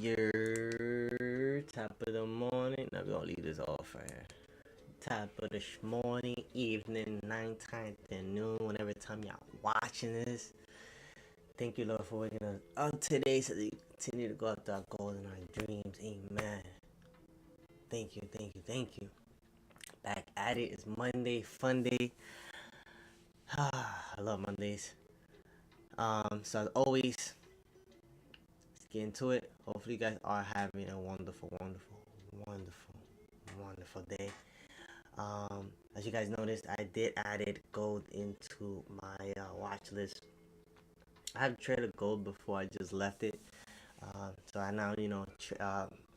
Your top of the morning. Now we're gonna leave this off right here. Top of the morning, evening, nighttime, and noon, whenever time y'all watching this. Thank you, Lord, for waking us up today so that we continue to go after our goals and our dreams. Amen. Thank you, thank you, thank you. Back at it. It's Monday, fun day. I love Mondays. So as always, let's get into it. Hopefully you guys are having a wonderful, wonderful, wonderful, wonderful day. As you guys noticed, I did added gold into my watch list. I have traded gold before, I just left it. So I now,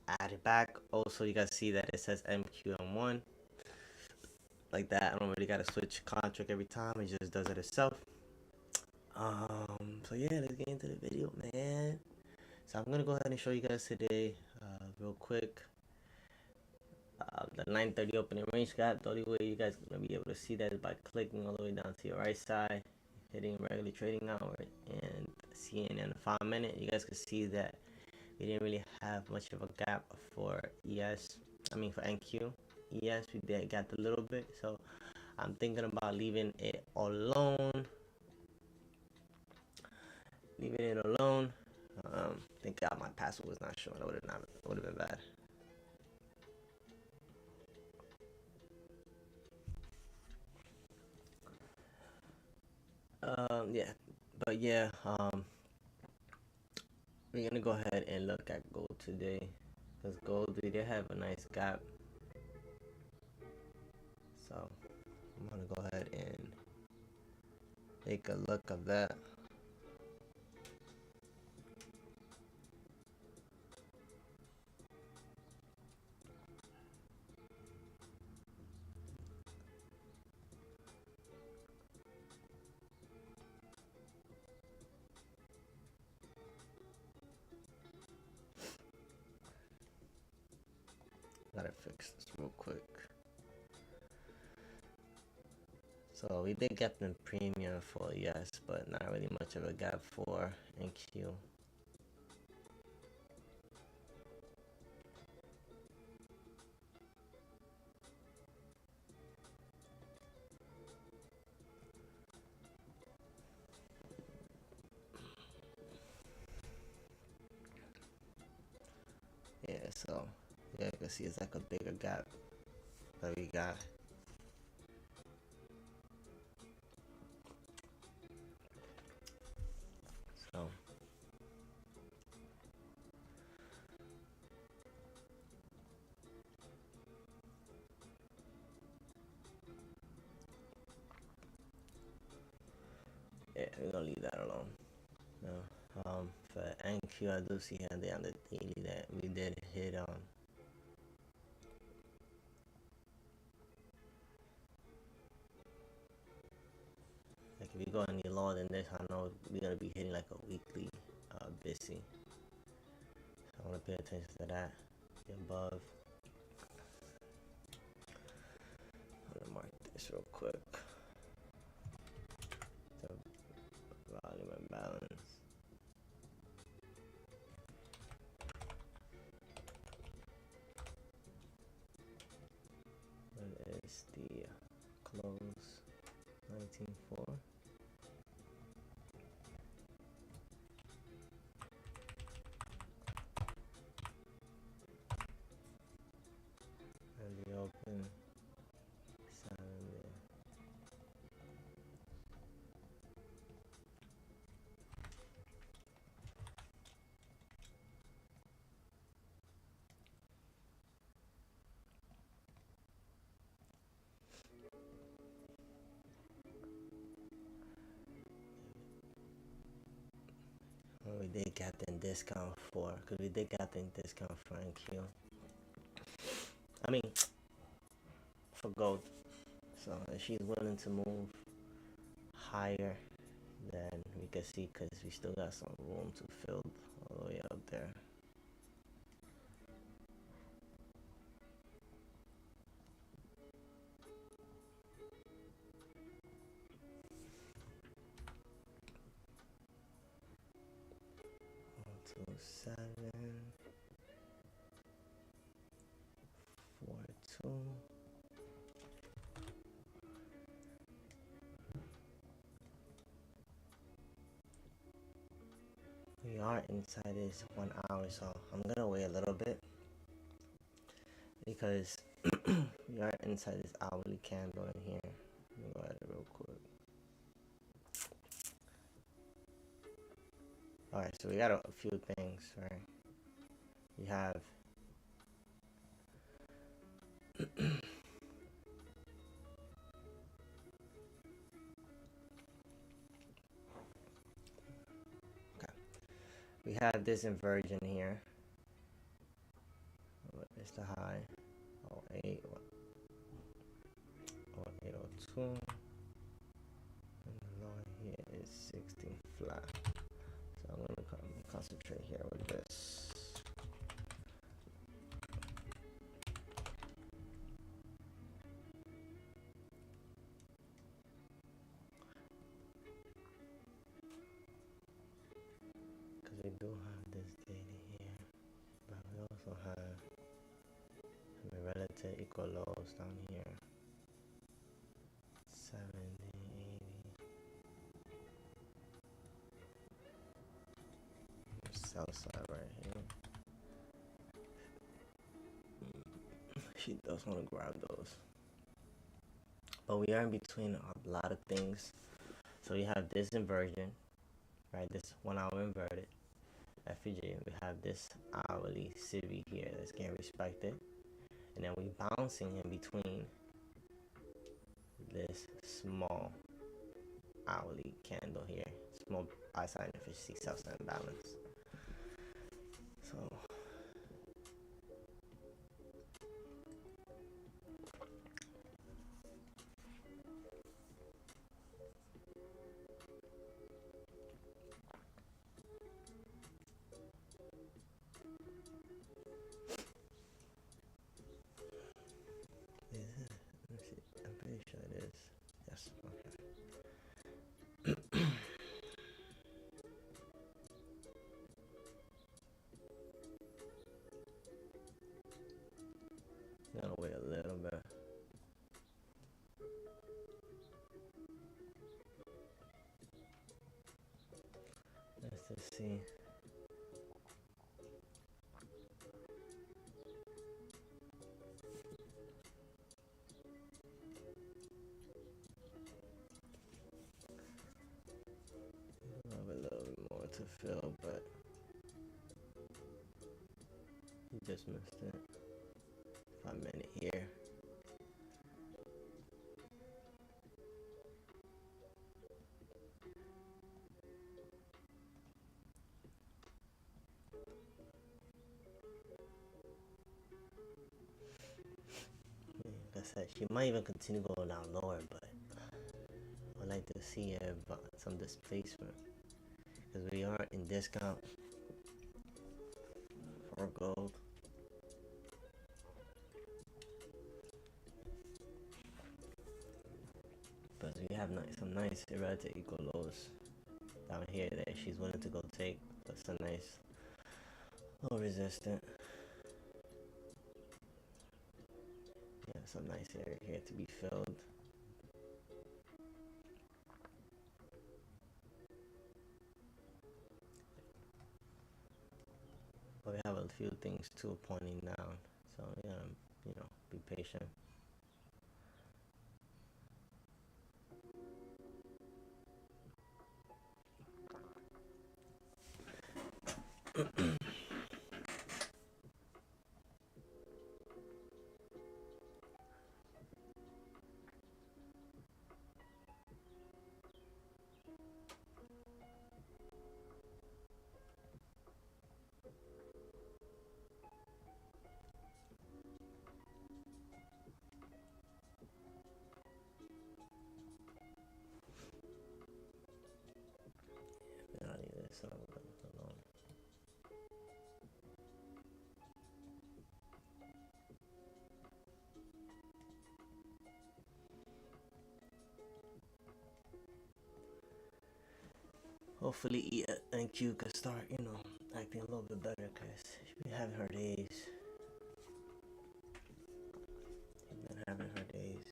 add it back. Also, you guys see that it says MQM1 like that. I don't really gotta switch contract every time, it just does it itself. So yeah, let's get into the video, man. So I'm gonna go ahead and show you guys today, real quick, the 9:30 opening range gap. The only way you guys gonna be able to see that is by clicking all the way down to your right side, hitting regular trading hour, and seeing in the 5 minute. You guys can see that we didn't really have much of a gap for for NQ. We did got a little bit, so I'm thinking about leaving it alone. Leaving it alone. Thank God my password was not showing. That would have been bad. Yeah, but yeah, we're gonna go ahead and look at gold today, because gold, we did have a nice gap. So I'm gonna go ahead and take a look at that. Gotta fix this real quick. So we did get the premium for but not really much of a gap for NQ. Yeah, so yeah, you can see it's like a bigger gap that we got. So yeah, we're gonna leave that alone. No. For NQ, I do see here on the daily that we did hit on. Like if we go any lower than this, I know we're gonna be hitting like a weekly busy. So I wanna pay attention to that. Get above. I'm gonna mark this real quick. So volume and balance. What is the close? 19.4. And the open 7. We did get the discount for, because we did get the discount for NQ. I mean, for gold. So if she's willing to move higher, then we can see, because we still got some room to fill all the way up there. One, 2, 7. are inside this 1 hour, so I'm gonna wait a little bit because we are inside this hourly candle in here. Let me go at it real quick. Alright, so we got a few things, right? We have okay. We have this inversion here. What is the high? 08, 0802. And the low here is 16 flat. So I'm gonna concentrate here with this. Because we do have this data here, but we also have the relative equal lows down here. 70, 80. South side right here. She does want to grab those. But we are in between a lot of things. So we have this inversion, right? This 1 hour inverted FEG. We have this hourly CIVI here that's getting respected. And then we bouncing in between this small hourly candle here. Small buy side inefficiency, sell side balance. So let's see. I'm pretty sure it is. Yes. Okay. Gotta wait a little bit. Let's just see. I have a little bit more to fill, but you just missed it. 5 minute here. Like I said, she might even continue going down lower, but I'd like to see some displacement because we are in discount for gold. But we have some nice relative equal lows down here that she's willing to go take. That's a nice low resistant. Yeah, some nice area here to be filled. But we have a few things too pointing down, so yeah, be patient. I need this alone. Hopefully, NQ can start, acting a little bit better because she's been having her days. She's been having her days.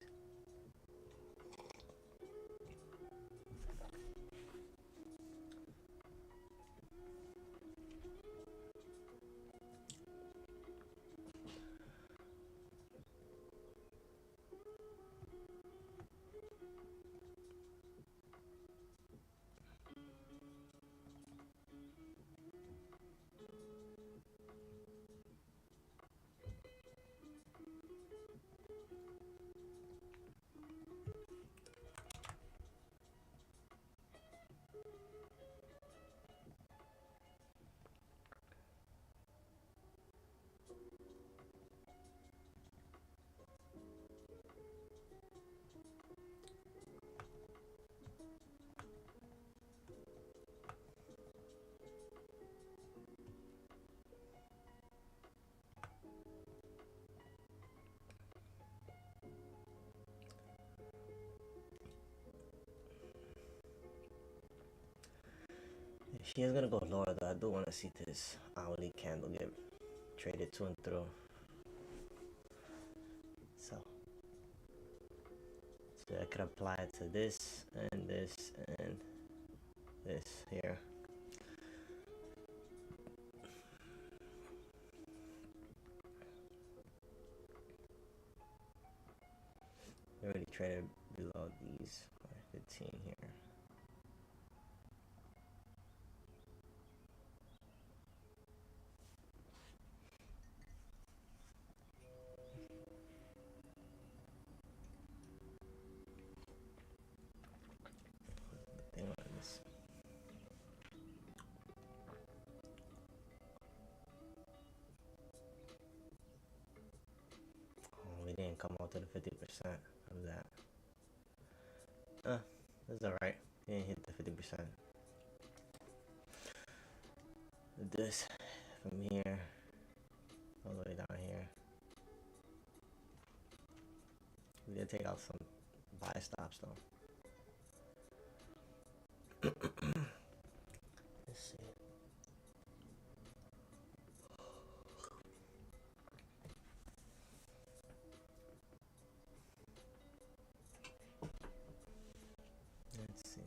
She is gonna go lower though. I do want to see this hourly candle get traded to and through. So I could apply it to this and this and this here. We already traded below these 15 here. Thing on this. Oh, we didn't come out to the 50% of that. That's alright. We didn't hit the 50%. This from here all the way down here. We did take out some buy stops though. Let's see. Let's see.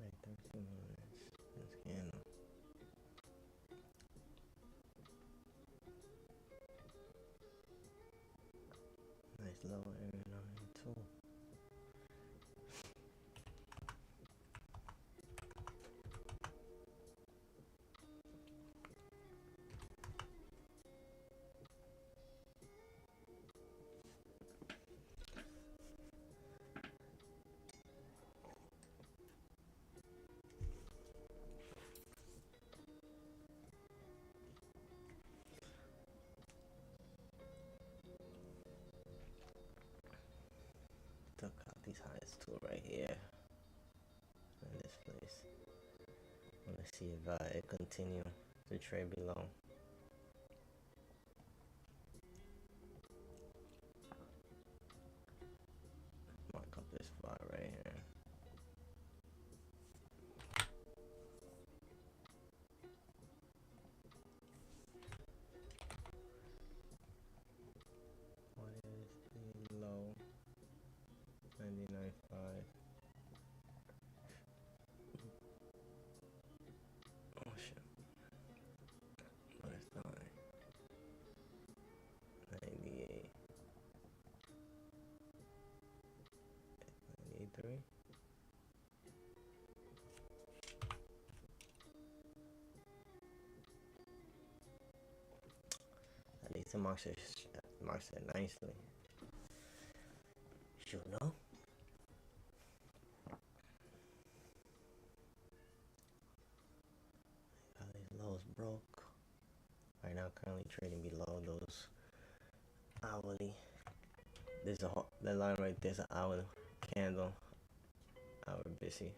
Like 13 minutes. This candle. Nice low area line too. Took out these highs too right here in this place. Want to see if it continue to trade below. Mark up this spot right here. What is the low? 99.5. Oh shit. So marks it nicely. You know. These lows broke. Right now, currently trading below those hourly. There's that line right there's an hour candle. Hour busy.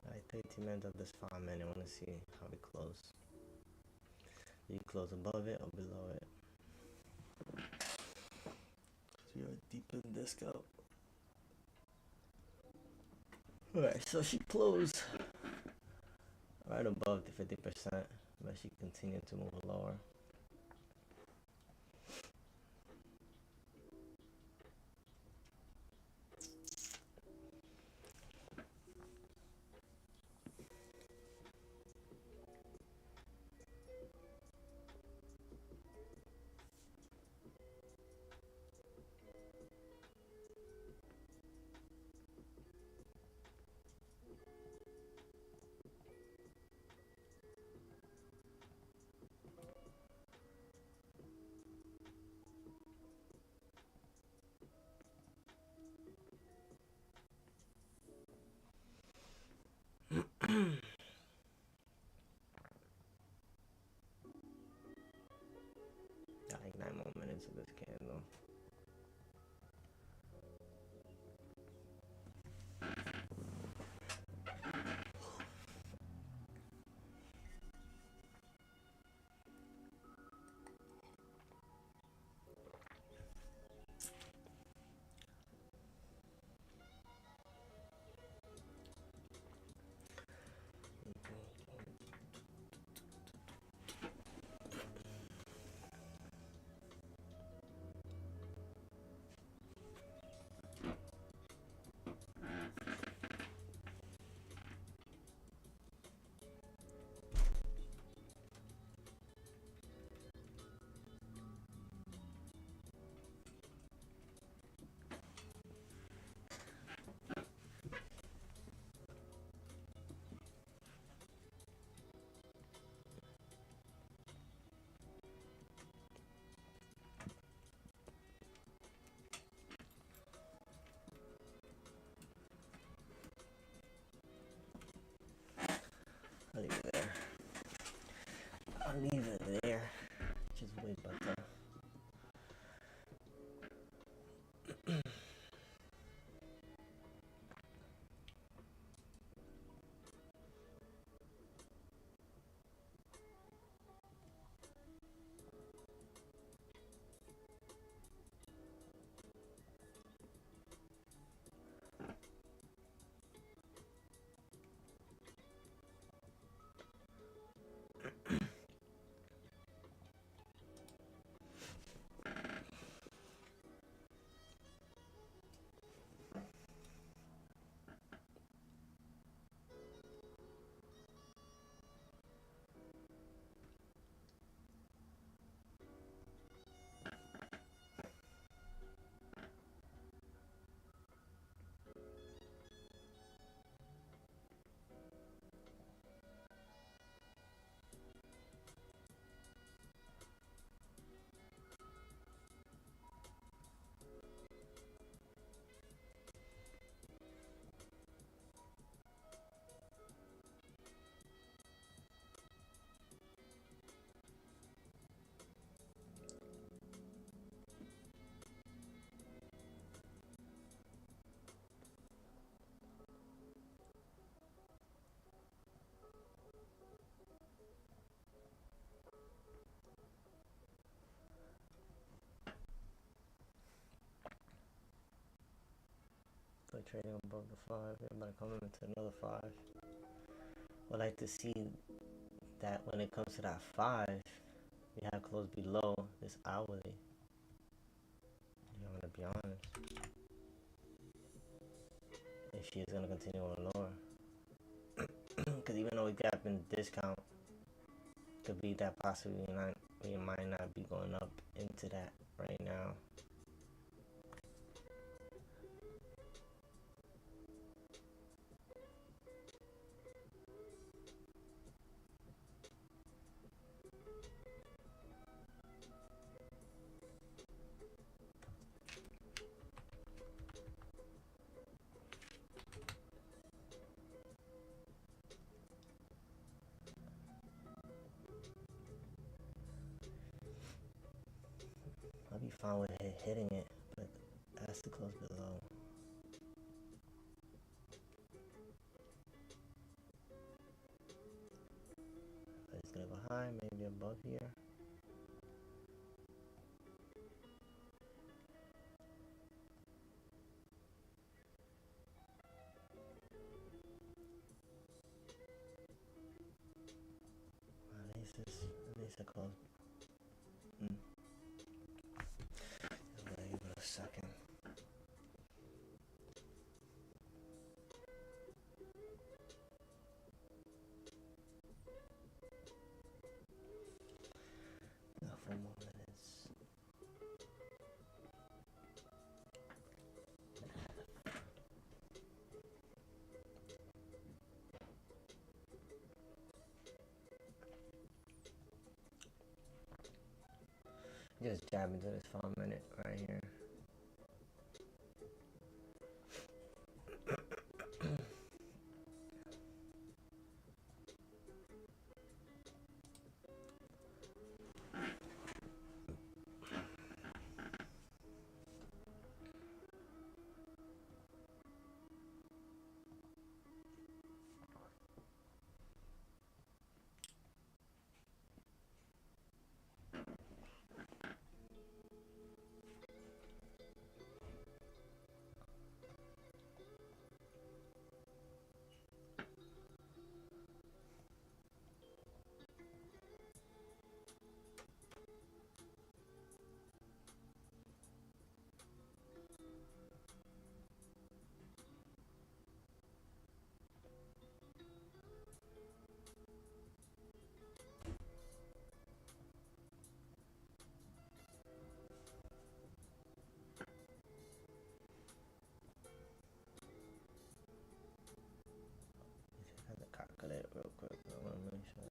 Alright, 30 minutes of this 5 minute. I want to see how we close. Do you close above it or below it? So you're deep in discount. Alright, so she closed right above the 50%, but she continued to move lower. Got like 9 more minutes of this candle. I'll leave it there. I'll leave it there. Just wait about that. trading above the 5. Everybody coming into another 5. Would like to see that when it comes to that 5, we have close below this hourly. I'm gonna be honest. If she is gonna continue on lower, because even though we got in discount, could be that possibly we might not be going up into that right now. I'll be fine with hitting it, but it has to close below. It's gonna go high, maybe above here. At least a close. Just wait a second. Now 4 more minutes. Just jab into this 5-minute right here. Calculate real quick. I want to make sure.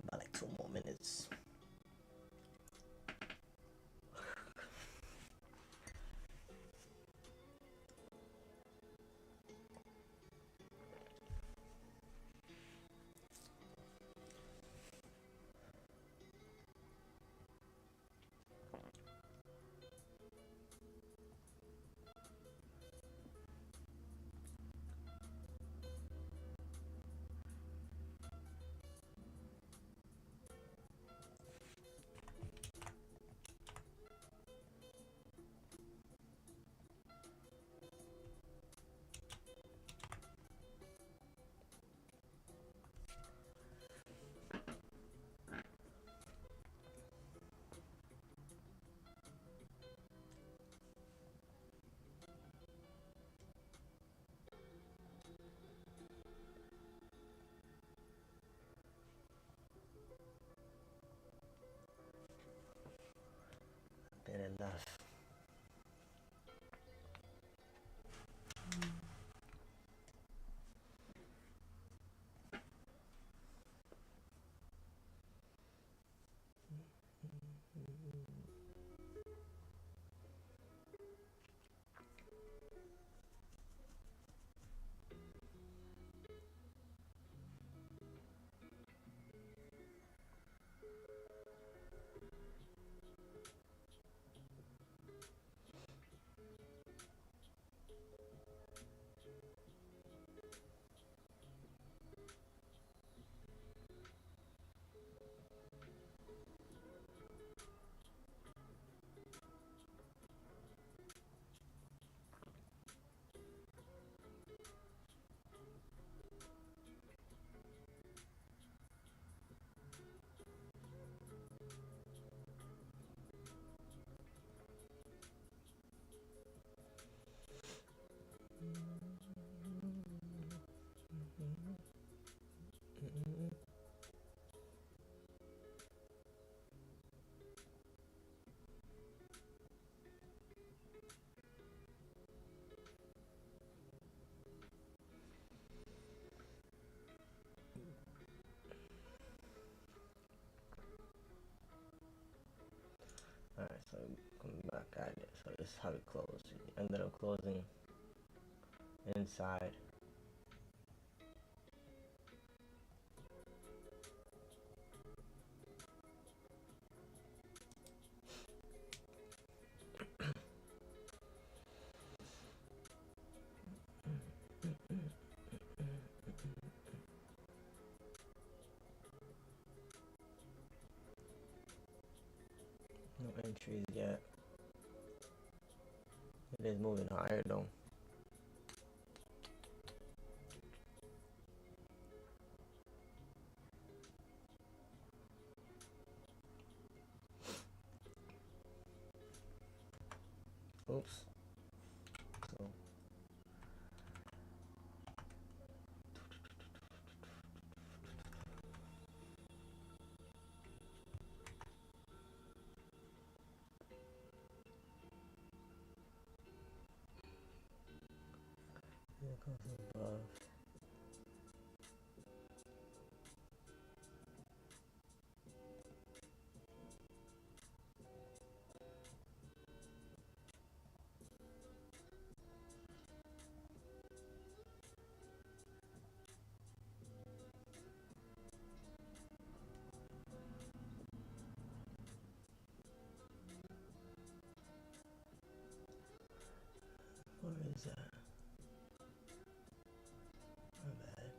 About like 2 more minutes. Been enough. So this is how it closed. It ended up closing inside. No entries yet. It is moving higher though. Oops. So here it goes above. Where is that? My bad.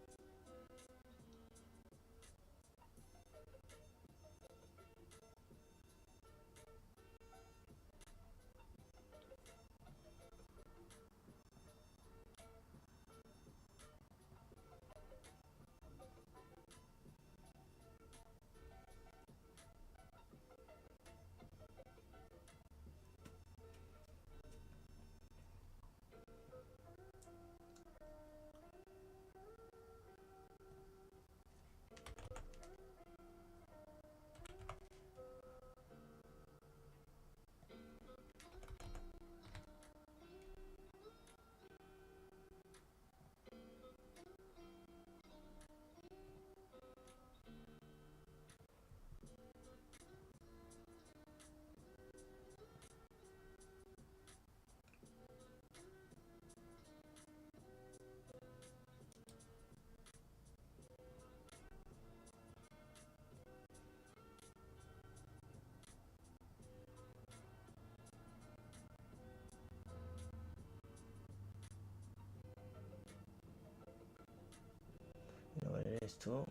You know what it is too?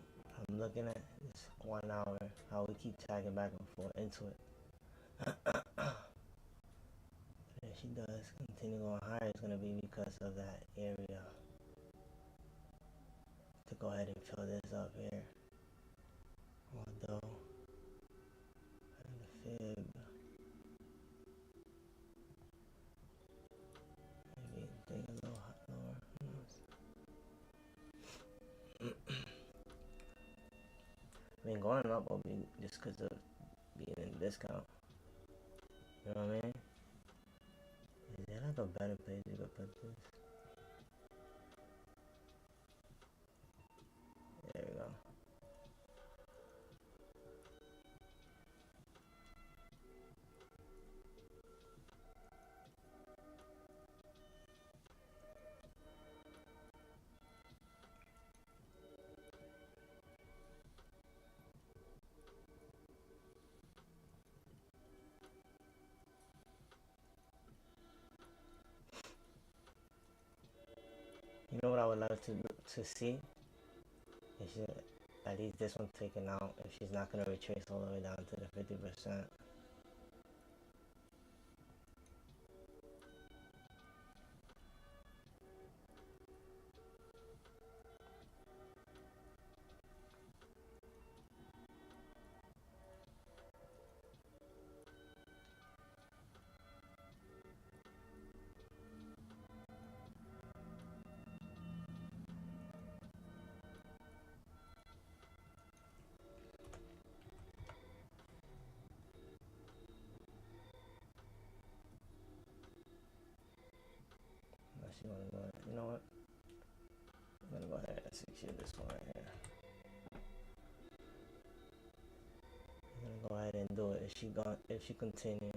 I'm looking at this 1 hour, how we keep tagging back and forth into it. If she does continue going higher, it's going to be because of that area. To go ahead and fill this up here. Although, the fib, maybe thing a little lower. I mean, going up will be just because of being in discount. You know what I mean? Is there like a better place you could put this? There we go. You know what I would love to see? Is at least this one taken out if she's not going to retrace all the way down to the 50%. Unless you want to go ahead. You know what? I'm going to go ahead and secure this one right here. I'm going to go ahead and do it. If she continue.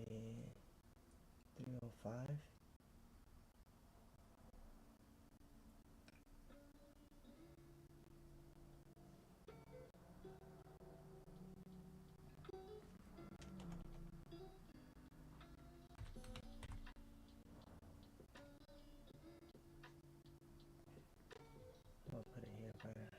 And 305. I'll put it here better.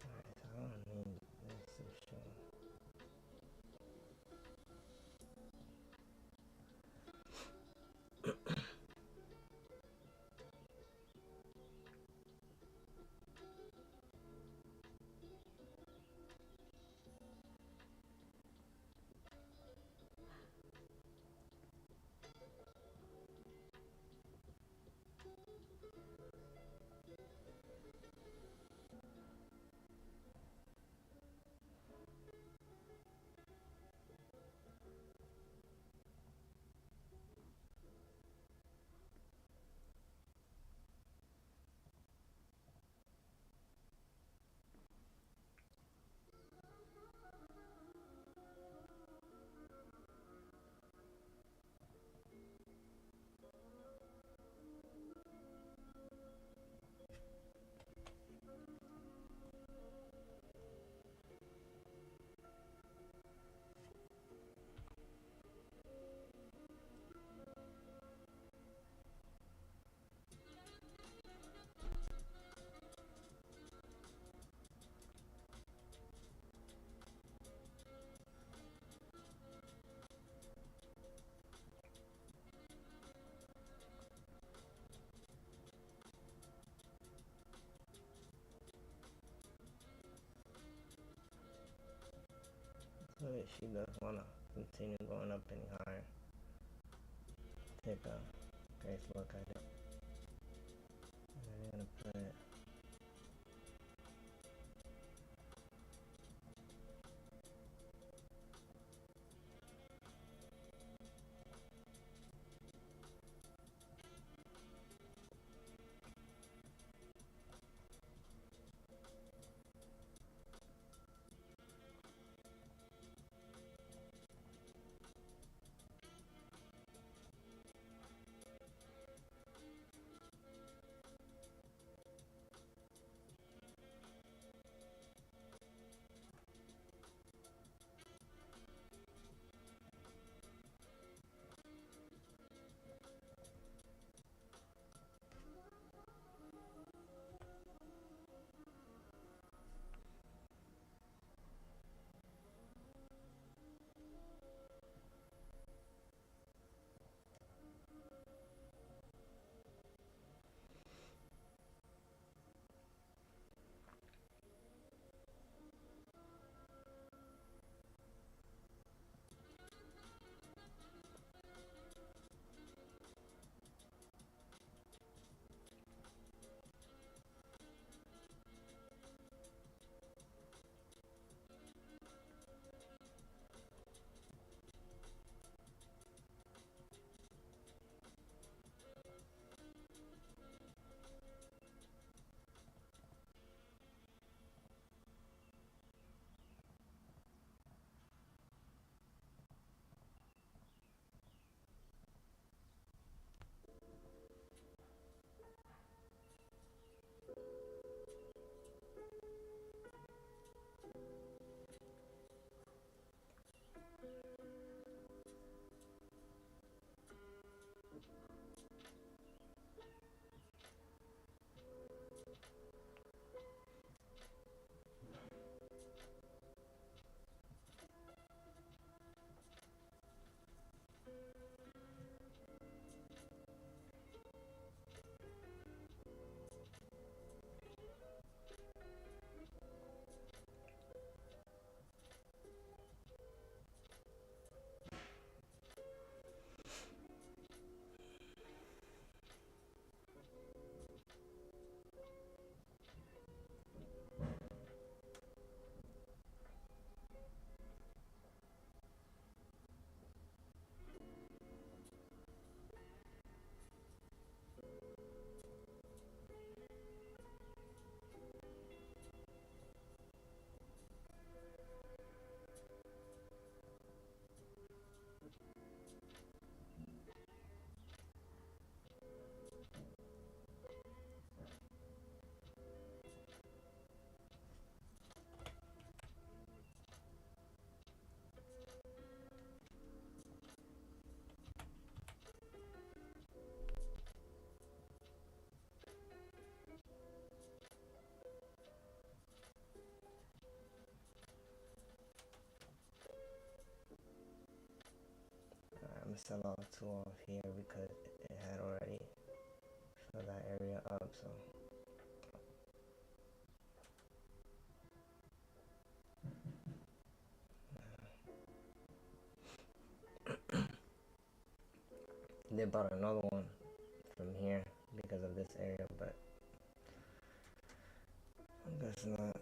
Alright, so I don't need this to show. So if she does want to continue going up any higher, take a close look at it. And I'm going to put it sell off two off here because it had already filled that area up. So they bought another one from here because of this area, but I guess not.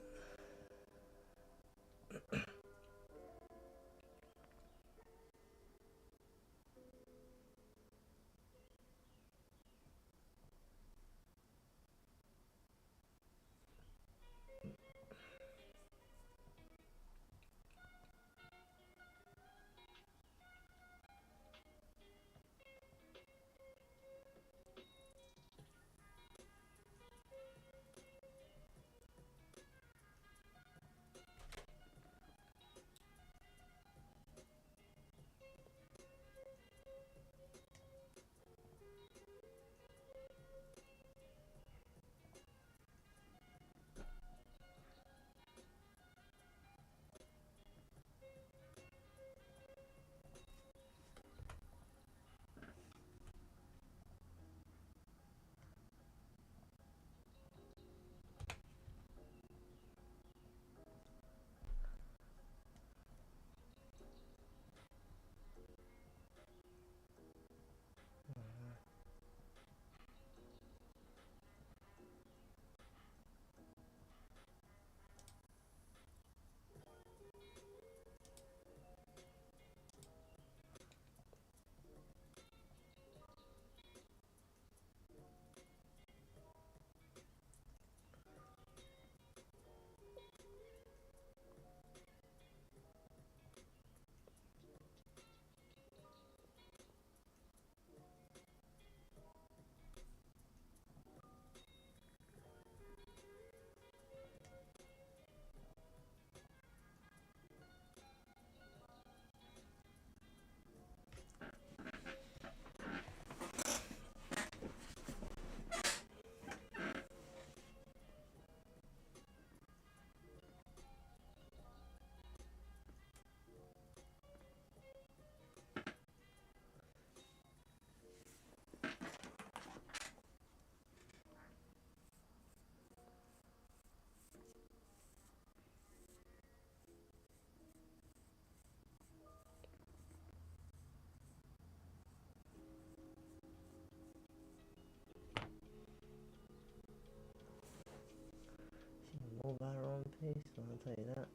She move at her own pace, I'll tell you that.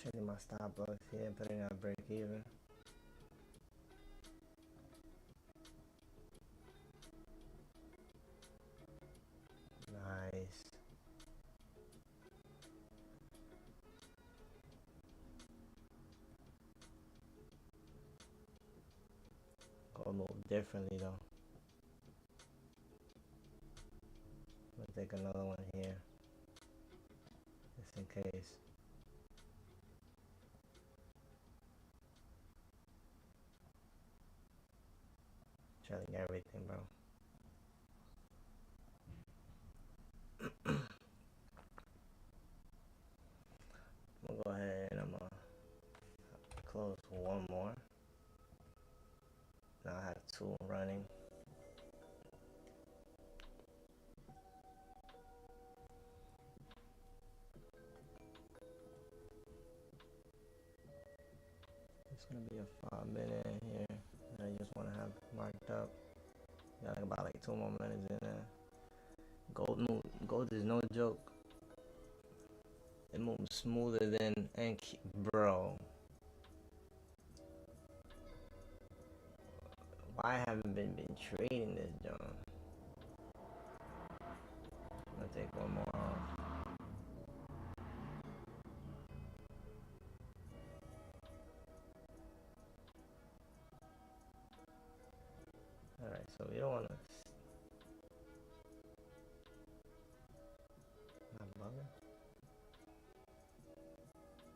Checking my stop loss here, putting out break even. Nice. Gonna move differently though. I'm gonna take another one here, just in case. Trailing everything, bro. close one more. Now I have two running. It's gonna be a 5 minute here. I just want to have marked up. Got like about like 2 more minutes in there. Gold is no joke. It moves smoother than bro. Why haven't been trading this John? I'm gonna take one more off. Alright, so we don't wanna not bugging.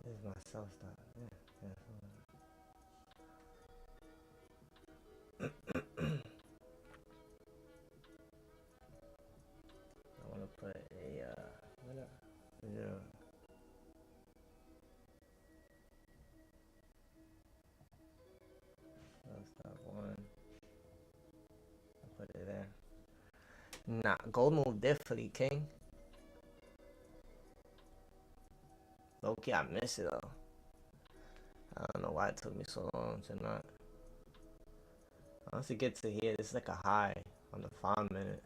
This is my self stop. Yeah. I wanna put a zero. Self stop one. I'll put it there. Nah, gold move differently, king. Okay, I missed it though. I don't know why it took me so long to not. Once it gets to here, it's like a high on the 5 minute.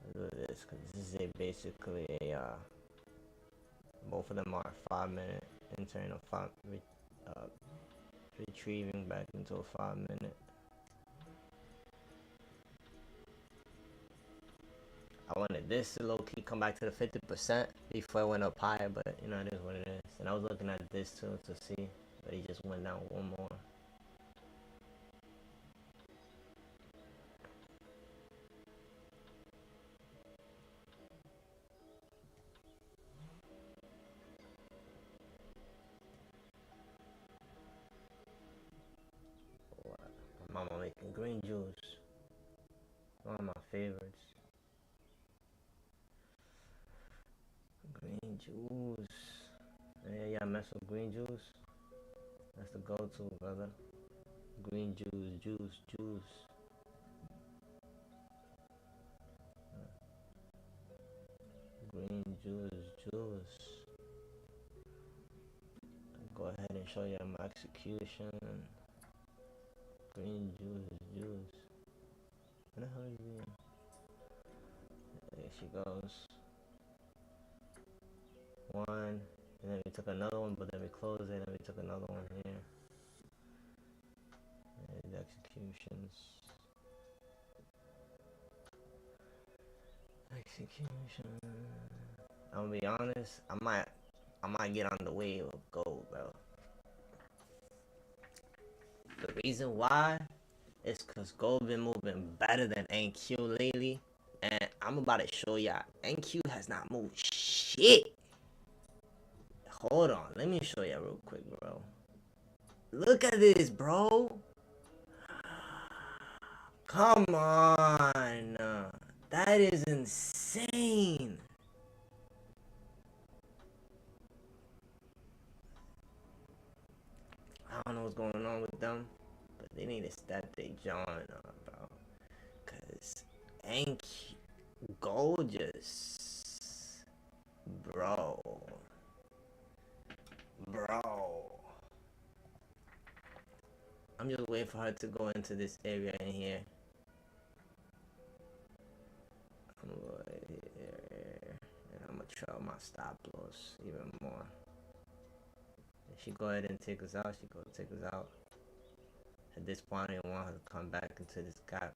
I'll do this because this is basically a both of them are 5 minute internal retrieving back into a 5 minute. I wanted this to low-key come back to the 50% before it went up higher, but you know, it is what it is. And I was looking at this too to see, but he just went down one more. My mama making green juice. One of my favorites. Green juice. Yeah, mess with green juice. That's the go-to, brother. Green juice. Green juice. Go ahead and show you my execution. Green juice. What the hell is it? There she goes. One. And then we took another one, but then we closed it, and we took another one here. And executions. I'm gonna be honest, I might get on the wave of gold, bro. The reason why is cause gold been moving better than NQ lately, and I'm about to show y'all NQ has not moved shit. Hold on, let me show y'all real quick, bro. Look at this, bro. Come on, that is insane. I don't know what's going on with them, but they need to step their John up, bro. Cause gold just, bro. I'm just waiting for her to go into this area in here. I'm right here, and I'm gonna trail my stop loss even more. If she go ahead and take us out, she go take us out. At this point, I don't want her to come back into this gap.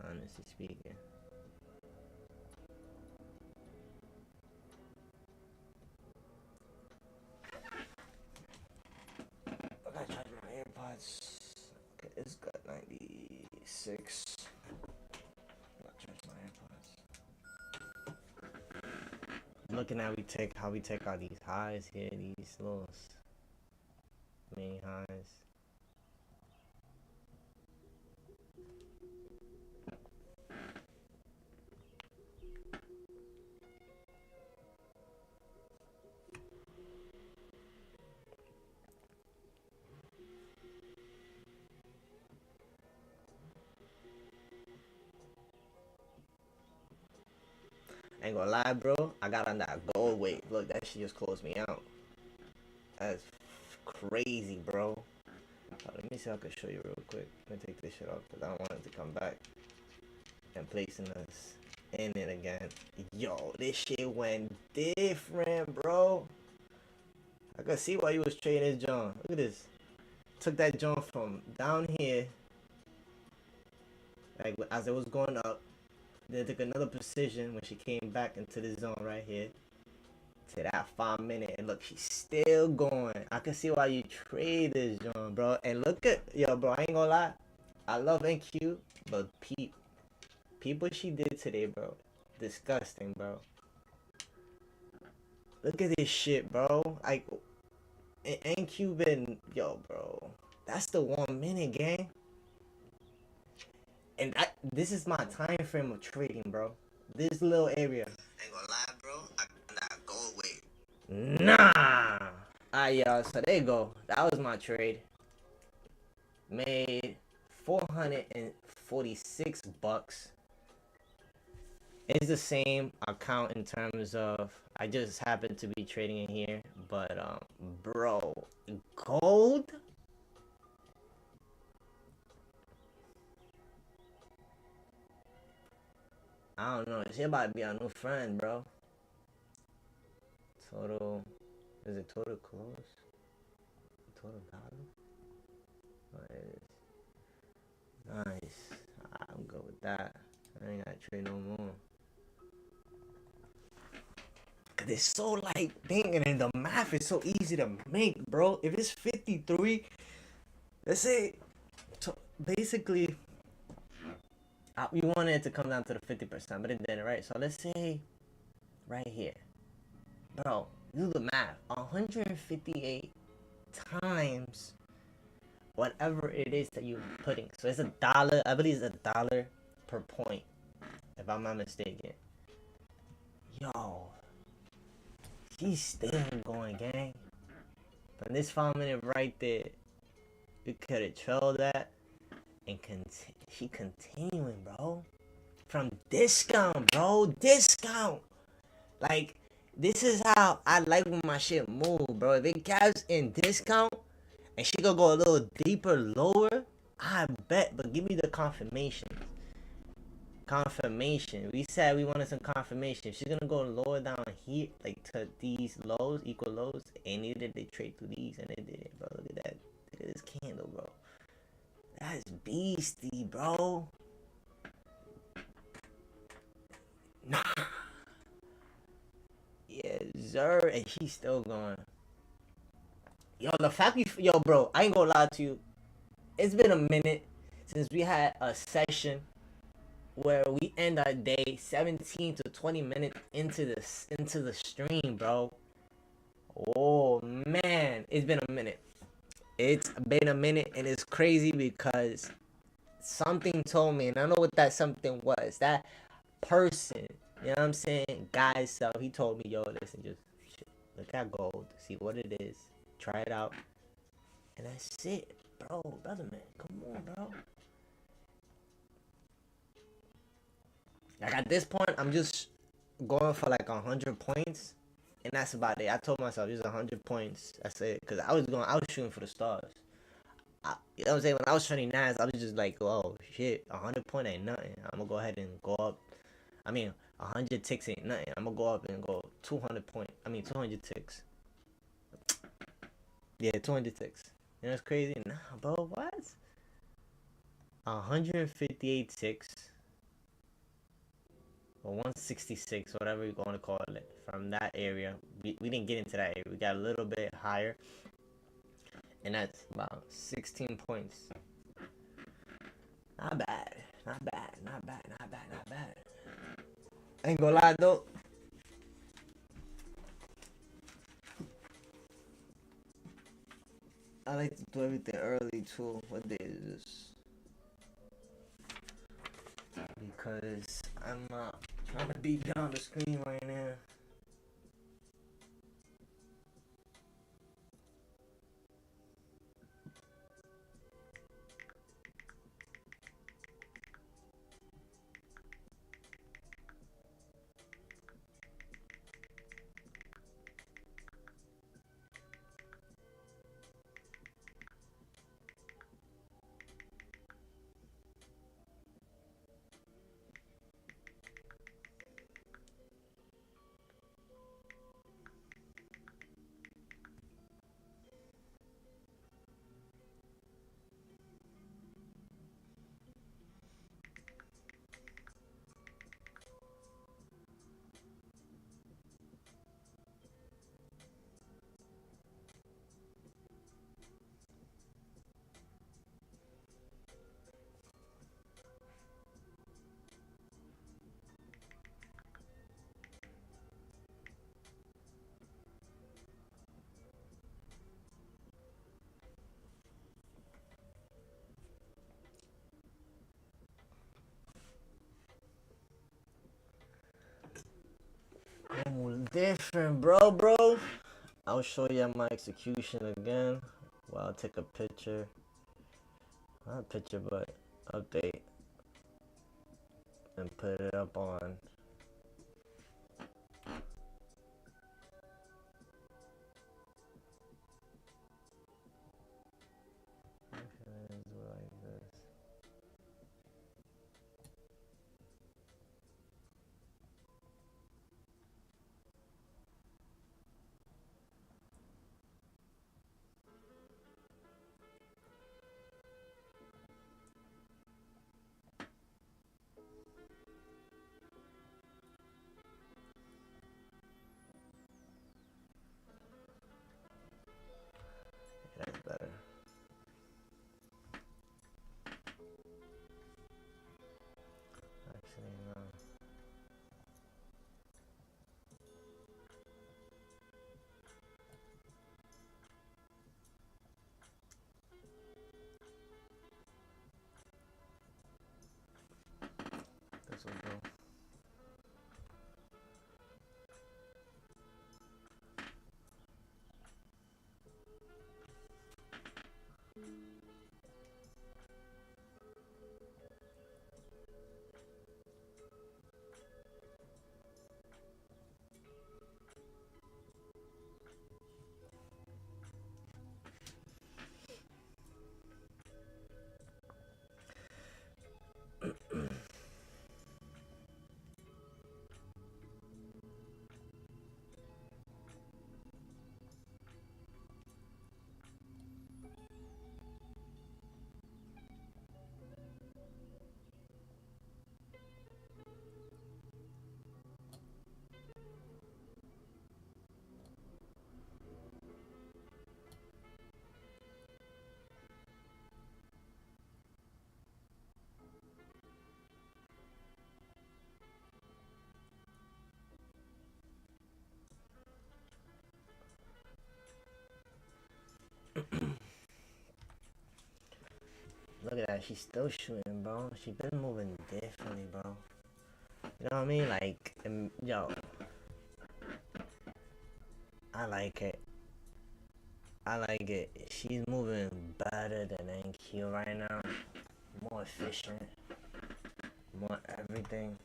Honestly speaking. I gotta charge my AirPods. Okay, it's got 96. I gotta charge my AirPods. Looking at how we take all these highs here, these little mini highs. Ain't gonna lie, bro. I got on that gold weight. Look, that shit just closed me out. That's crazy, bro. Let me see if I can show you real quick. Let me take this shit off because I don't want it to come back and placing us in it again. Yo, this shit went different, bro. I could see why you was trading this John. Look at this. Took that John from down here, like as it was going up. Then took another precision when she came back into the zone right here. To that 5 minute, and look, she's still going. I can see why you trade this John, bro. And look at, yo, bro, I ain't gonna lie. I love NQ, but peep what she did today, bro. Disgusting, bro. Look at this shit, bro. Like, NQ been, yo, bro. That's the 1 minute, gang. And this is my time frame of trading, bro. This little area. Ain't gonna lie, bro. I got that gold weight. Nah. Alright, y'all. So there you go. That was my trade. Made 446 bucks. It's the same account in terms of I just happen to be trading in here, but bro, gold. I don't know. She about to be our new friend, bro. Total, is it total close? Total value? Oh, it is. Nice. I'm good with that. I ain't gotta trade no more. Cause it's so like thinking, and the math is so easy to make, bro. If it's 53, let's say, basically, we wanted it to come down to the 50%, but it didn't, right? So let's say, right here, bro, do the math. 158 times whatever it is that you're putting. So it's $1. I believe it's $1 per point, if I'm not mistaken. Yo, she's still going, gang. From this 5 minute right there, we could have trailed that, and she continuing, bro. From discount, bro, discount. Like, this is how I like when my shit move, bro. If it caps in discount, and she gonna go a little deeper, lower, I bet. But give me the confirmation. Confirmation. We said we wanted some confirmation. If she's gonna go lower down here, like to these lows, equal lows, and neither did they trade through these, and they did it, bro. Look at that. Look at this candle, bro. That's beastie, bro. Nah. Yes, sir. And she's still going. Yo, the fact yo, bro, I ain't gonna lie to you. It's been a minute since we had a session where we end our day 17 to 20 minutes into the stream, bro. Oh man, it's been a minute. It's been a minute, and it's crazy because something told me, and I know what that something was. That person, you know what I'm saying? Guy self, he told me, yo, listen, just look at gold, see what it is, try it out, and that's it, bro. Brother man, come on, bro. Like at this point, I'm just going for like 100 points, and that's about it. I told myself just 100 points. That's it, cause I was shooting for the stars. You know what I'm saying? When I was trading Nas, I was just like, oh shit, 100 point ain't nothing. I'm gonna go ahead and go up. I mean, 100 ticks ain't nothing. I'm gonna go up and go 200 ticks. Yeah, 200 ticks. You know what's crazy? Nah, bro, what? 158 ticks. Or 166, whatever you're going to call it, from that area. We didn't get into that area. We got a little bit higher. And that's about 16 points. Not bad. Not bad. Not bad. Not bad. Not bad. I ain't gonna lie, though. I like to do everything early, too. What day is this? Because I'm not trying to beat down the screen right now. different, bro. I'll show you my execution again. Well, I'll take a picture. Not a picture, but update. And put it up on. That's better. Actually, no. This will go. Look at that, she's still shooting, bro. She been moving differently, bro. You know what I mean? Like, yo, I like it. I like it. She's moving better than NQ right now. More efficient. More everything.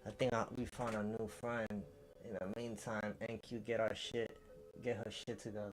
I think we found a new friend. In the meantime, NQ get her shit together.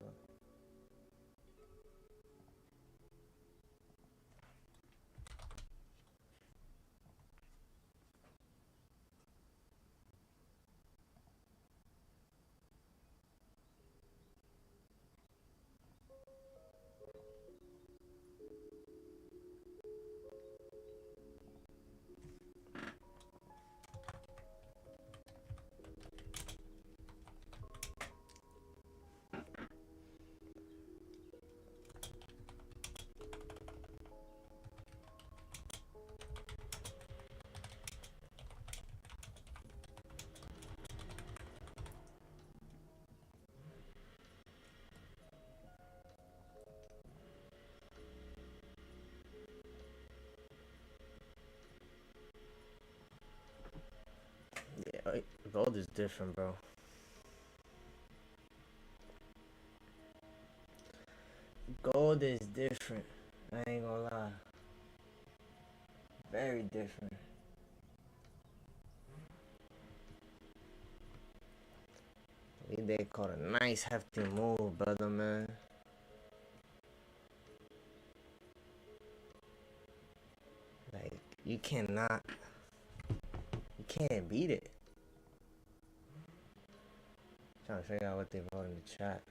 Yeah, gold is different, bro. Gold is different. I ain't gonna lie. Very different. They caught a nice hefty move, brother, man. Like, you can't beat it. I'm trying to figure out what they wrote in the chat.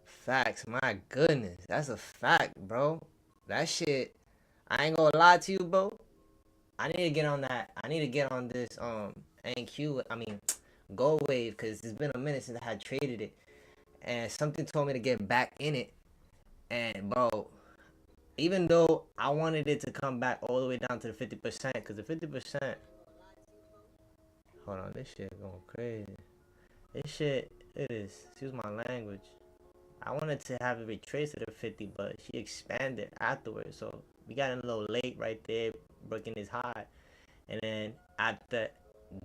Facts, my goodness. That's a fact, bro. That shit, I ain't gonna lie to you, bro. I need to get on that. I need to get on this NQ. I mean, Gold Wave, because it's been a minute since I had traded it, and something told me to get back in it. And bro, even though I wanted it to come back all the way down to the 50%, because the 50%. Hold on, this shit going crazy. This shit, it is. Excuse my language. I wanted to have it retraced to the 50, but she expanded afterwards. So we got in a little late right there, breaking this high. And then after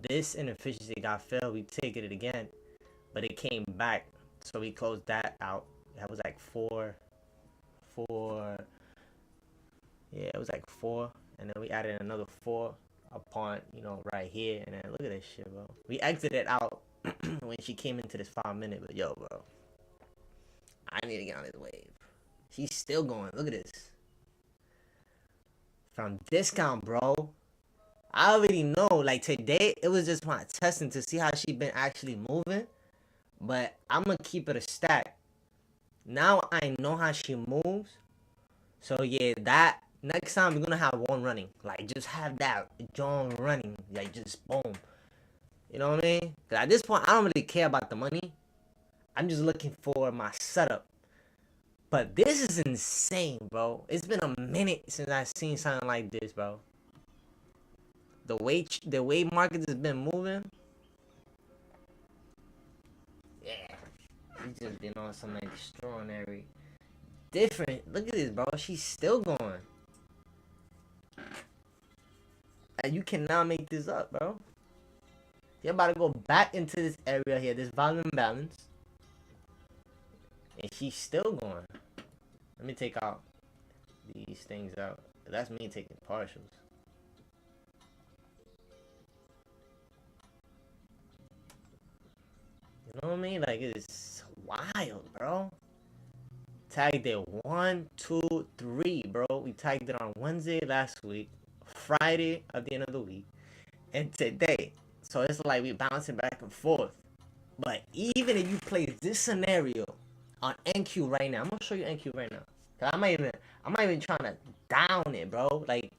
this inefficiency got filled, we taken it again, but it came back. So we closed that out. That was like four. Yeah, it was like four. And then we added another four upon, right here. And then look at this shit, bro. We exited out when she came into this 5 minute, but yo, bro, I need to get on this wave. She's still going. Look at this. From discount, bro. I already know. Like today, it was just my testing to see how she been actually moving. But I'm gonna keep it a stack. Now I know how she moves. So yeah, that next time we're gonna have one running. Like just have that John running. Like just boom. You know what I mean? Cause at this point, I don't really care about the money. I'm just looking for my setup. But this is insane, bro. It's been a minute since I've seen something like this, bro. The way markets has been moving. Yeah, it's just been on some extraordinary, different. Look at this, bro. She's still going. And you cannot make this up, bro. You're about to go back into this area here, this volume balance, and she's still going. Let me take out these things out. That's me taking partials. You know what I mean? Like, it's wild, bro. Tagged it 1, 2, 3, bro. We tagged it on Wednesday last week, Friday at the end of the week, and today. So it's like we bouncing back and forth. But even if you play this scenario on NQ right now, I'm gonna show you NQ right now. Cause I'm not even trying to down it, bro. Like,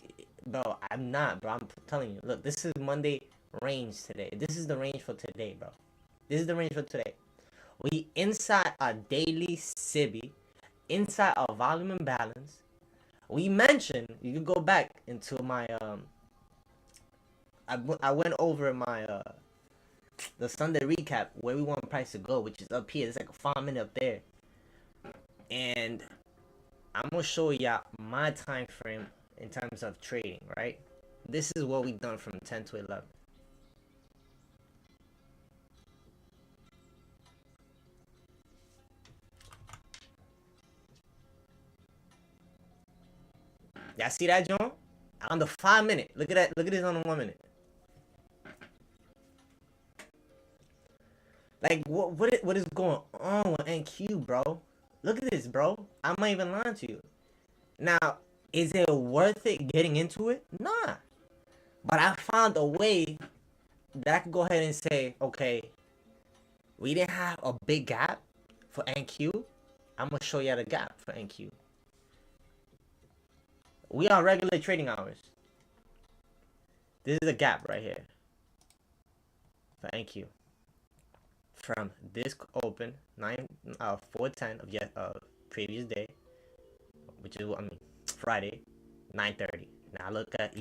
bro, I'm not, bro. I'm telling you. Look, this is Monday range today. This is the range for today, bro. This is the range for today. We inside a daily SIBI, inside our volume imbalance. We mentioned, you can go back into my I went over my the Sunday recap where we want price to go, which is up here. It's like a 5 minute up there, and I'm gonna show y'all my time frame in terms of trading. Right, this is what we done from 10 to 11. Y'all see that, John? On the 5 minute. Look at that. Look at this on the 1 minute. Like what is going on with NQ, bro? Look at this, bro. I'm not even lying to you. Now, is it worth it getting into it? Nah. But I found a way that I could go ahead and say, okay, we didn't have a big gap for NQ. I'm gonna show you the gap for NQ. We are regular trading hours. This is a gap right here for NQ. From this open 4:10 of yet previous day, which is Friday, 9:30. Now look at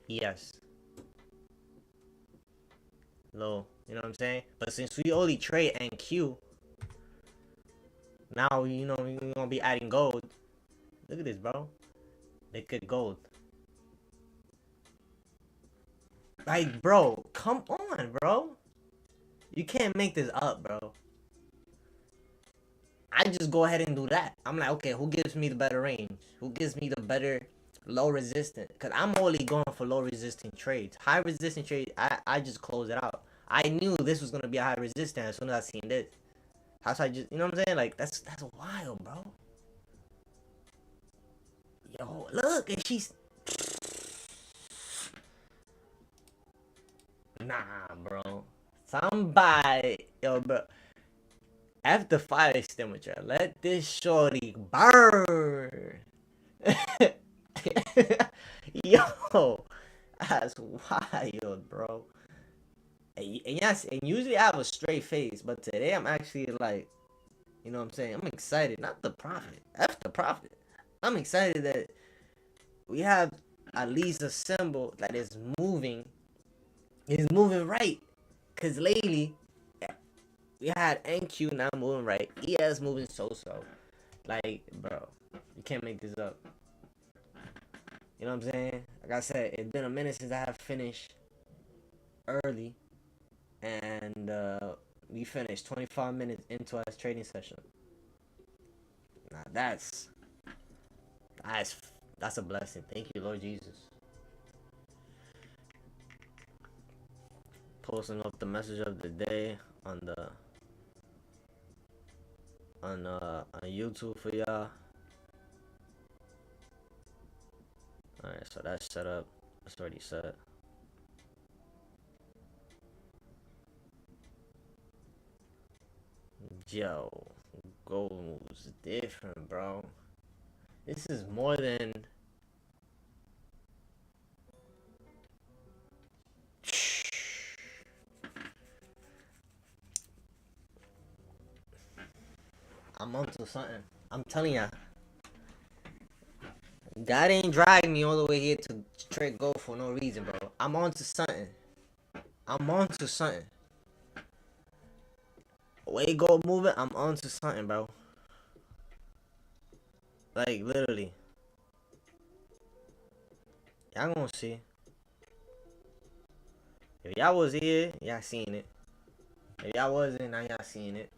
ES. Low, you know what I'm saying? But since we only trade NQ, now we're gonna be adding gold. Look at this, bro. Liquid gold. Like, bro, come on, bro. You can't make this up, bro. I just go ahead and do that. I'm like, okay, who gives me the better range? Who gives me the better low resistance? Because I'm only going for low resistant trades. High resistant trades, I just close it out. I knew this was going to be a high resistance as soon as I seen this. How I just, you know what I'm saying? Like, that's wild, bro. Yo, look, and she's... Nah, bro. Somebody... Yo, bro. F the fire extinguisher. Let this shorty burn. Yo, that's wild, bro. And yes, and usually I have a straight face, but today I'm actually like, you know what I'm saying? I'm excited. Not the profit. F the profit. I'm excited that we have at least a symbol that is moving. Is moving right. Cause lately we had NQ not moving right, ES moving so. Like, bro, you can't make this up. You know what I'm saying? Like I said, it's been a minute since I have finished early, and we finished 25 minutes into our trading session. Now that's a blessing. Thank you, Lord Jesus. Posting up the message of the day on the on YouTube for y'all. Alright, so that's set up. That's already set. Yo, gold moves different, bro. This is more than I'm onto something. I'm telling ya. God ain't dragging me all the way here to trade gold for no reason, bro. I'm onto something. I'm onto something. Way gold moving, I'm onto something, bro. Like, literally. Y'all gonna see. If y'all was here, y'all seen it. If y'all wasn't, now y'all seen it.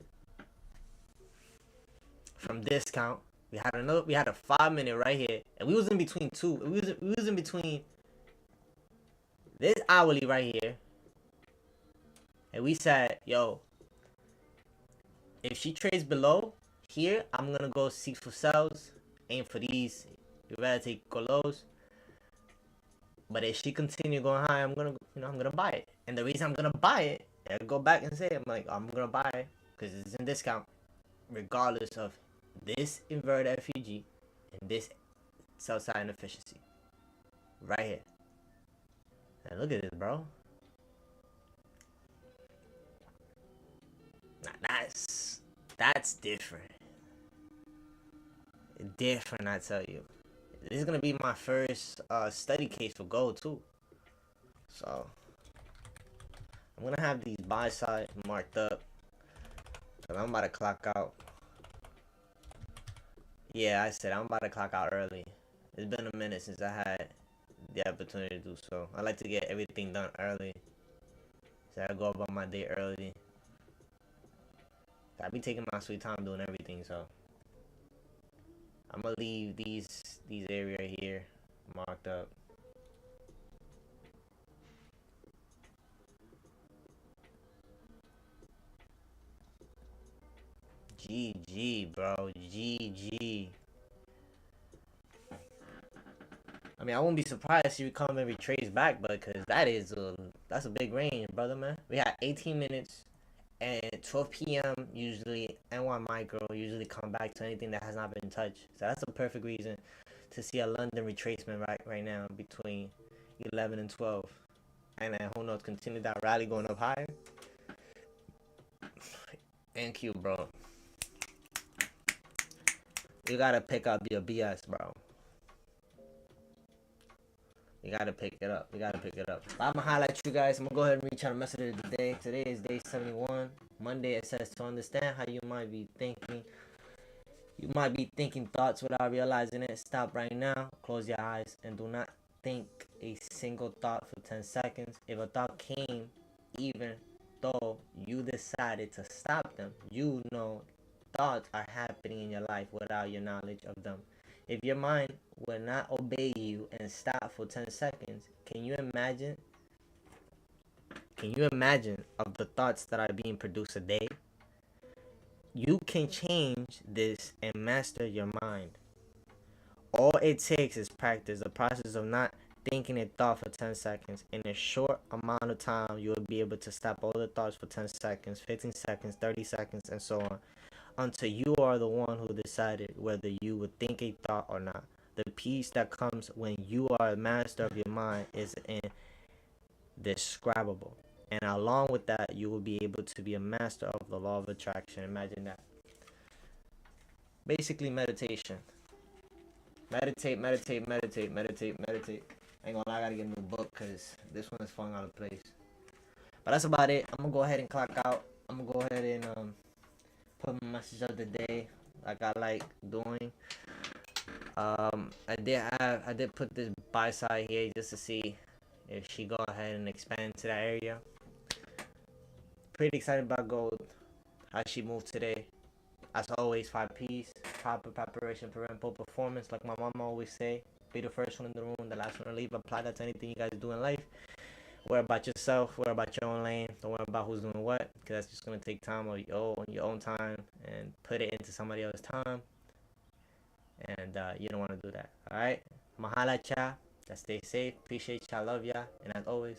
From discount, we had a 5 minute right here, and we was in between two. We was in between this hourly right here, and we said, yo, if she trades below here, I'm gonna go seek for sells, aim for these. You rather take lows, but if she continue going high, I'm gonna buy it. And the reason I'm gonna buy it, I go back and say, I'm gonna buy it because it's in discount, regardless of this inverted FUG and this sell side inefficiency right here. And look at this, bro. Now that's different. Different, I tell you. This is gonna be my first study case for gold too. So I'm gonna have these buy side marked up, cause I'm about to clock out. Yeah, I said I'm about to clock out early. It's been a minute since I had the opportunity to do so. I like to get everything done early, so I go about my day early. I be taking my sweet time doing everything, so I'm gonna leave these area here marked up. GG, bro. GG. I mean, I won't be surprised if you come and retrace back, but because that's a big range, brother, man. We had 18 minutes and 12 p.m. usually N1 micro usually come back to anything that has not been touched. So that's a perfect reason to see a London retracement right now between 11 and 12. And then who knows, continue that rally going up higher. NQ, bro. You gotta pick up your BS, bro. You gotta pick it up. But I'm gonna highlight you guys. I'm gonna go ahead and reach out a message of the day. Today is day 71. Monday it says to understand how you might be thinking. You might be thinking thoughts without realizing it. Stop right now. Close your eyes and do not think a single thought for 10 seconds. If a thought came, even though you decided to stop them, you know thoughts are happening in your life without your knowledge of them. If your mind will not obey you and stop for 10 seconds, can you imagine? Can you imagine of the thoughts that are being produced a day? You can change this and master your mind. All it takes is practice. The process of not thinking a thought for 10 seconds. In a short amount of time, you will be able to stop all the thoughts for 10 seconds, 15 seconds, 30 seconds, and so on, until you are the one who decided whether you would think a thought or not. The peace that comes when you are a master of your mind is indescribable. And along with that, you will be able to be a master of the law of attraction. Imagine that. Basically, meditation. Meditate. I ain't gonna lie, I gotta get a new book because this one is falling out of place. But that's about it. I'm gonna go ahead and clock out. I'm gonna go ahead and put my message of the day like I like doing. I did put this buy side here just to see if she go ahead and expand to that area. Pretty excited about gold. How she moved today. As always, 5 P's. Proper preparation, preventable performance. Like my mama always say, be the first one in the room, the last one to leave. Apply that to anything you guys do in life. Worry about yourself. Worry about your own lane. Don't worry about who's doing what, because that's just gonna take time on your own time and put it into somebody else's time. And you don't want to do that. All right. Mahala cha. Stay safe. Appreciate y'all. Love ya. And as always,